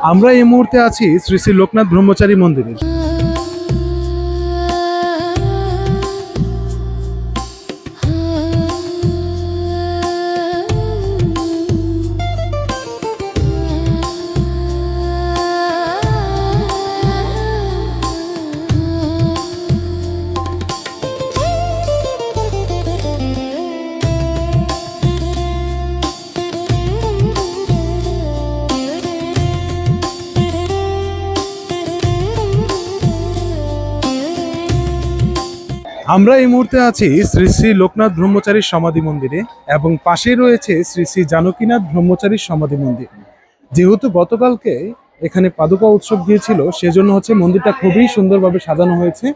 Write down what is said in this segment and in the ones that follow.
আমরা এই মুহূর্তে আছি শ্রী শ্রী লোকনাথ ব্রহ্মচারী মন্দিরে। আমরা এই মুহূর্তে আছি শ্রী শ্রী লোকনাথ ব্রহ্মচারীর সমাধি মন্দিরে এবং পাশেই রয়েছে শ্রী শ্রী জানকীনাথ ব্রহ্মচারীর সমাধি মন্দির। যেহেতু গতকালকে এখানে পাদুকা উৎসব গিয়েছিল, সেজন্য মন্দিরটা খুবই সুন্দরভাবে সাজানো হয়েছে।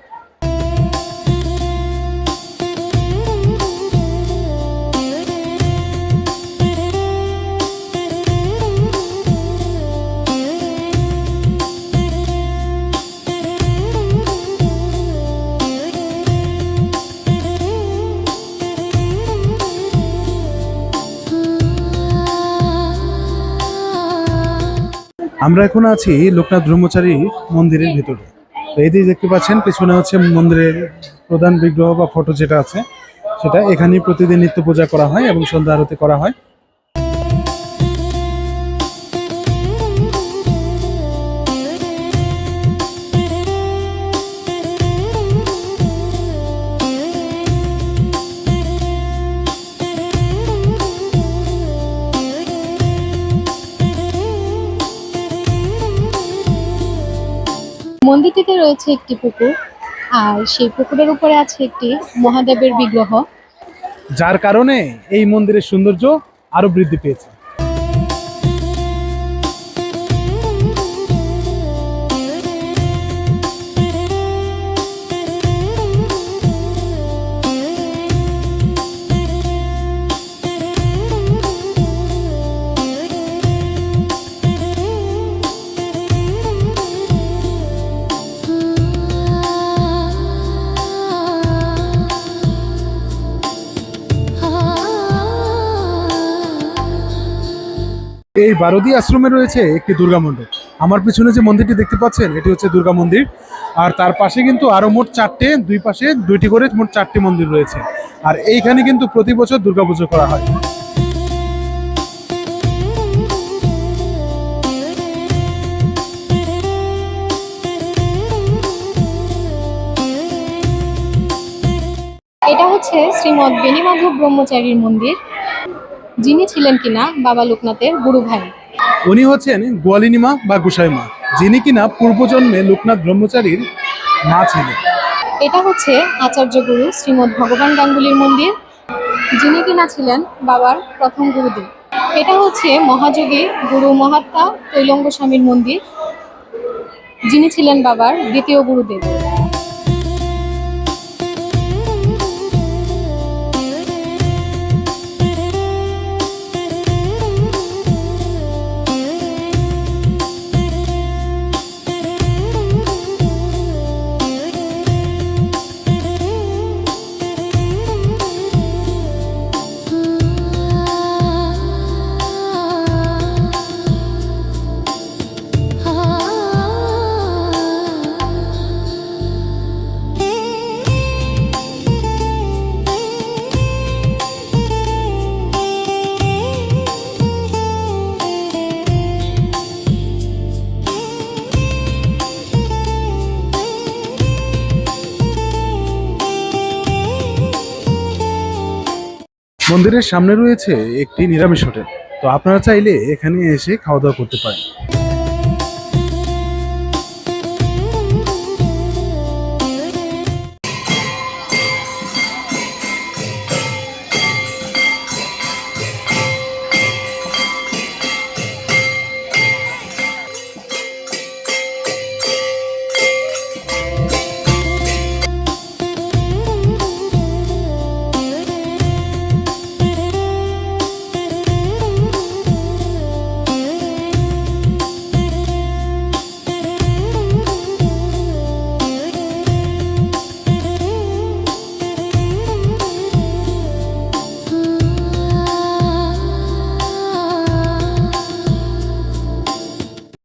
আমরা এখন আছি লোকনাথ ব্রহ্মচারী মন্দিরের ভিতরে। তো এই দিকে দেখতে পাচ্ছেন, পেছনে মন্দিরের প্রধান বিগ্রহ বা ফটো যেটা আছে, সেটা এখানেই প্রতিদিন নিত্য পূজা করা হয় এবং সন্ধ্যা আরতি করা হয়। মন্দিরটিতে রয়েছে একটি পুকুর, আর সেই পুকুরের উপরে আছে একটি মহাদেবের বিগ্রহ, যার কারণে এই মন্দিরের সৌন্দর্য আরো বৃদ্ধি পেয়েছে। এই বারদি আশ্রমে রয়েছে একটি দুর্গা মণ্ডপ। আমার পিছনে যে মন্দিরটি দেখতে পাচ্ছেন, এটি হচ্ছে দুর্গা মন্দির। আর তার পাশে কিন্তু আরো মোট চারটে, দুই পাশে দুইটি করে মোট চারটি মন্দির রয়েছে। আর এইখানে কিন্তু প্রতি বছর দুর্গাপুজো করা হয়। এটা হচ্ছে শ্রীমৎ বেণীমাধব ব্রহ্মচারীর মন্দির, যিনি ছিলেন কিনা বাবা লোকনাথের গুরু ভাই। উনি হচ্ছেন গোয়ালিনী মা বা গোসাই মা, যিনি কিনা পূর্বজন্মে লোকনাথ ব্রহ্মচারীর মা ছিলেন। এটা হচ্ছে আচার্য গুরু শ্রীমৎ ভগবান গাঙ্গুলির মন্দির, যিনি কিনা ছিলেন বাবার প্রথম গুরুদেব। এটা হচ্ছে মহাযোগী গুরু মহাত্মা তৈলঙ্গ স্বামীর মন্দির, যিনি ছিলেন বাবার দ্বিতীয় গুরুদেব। মন্দিরের সামনে রয়েছে একটি নিরামিষ হোটেল। তো আপনারা চাইলে এখানে এসে খাওয়া দাওয়া করতে পারেন।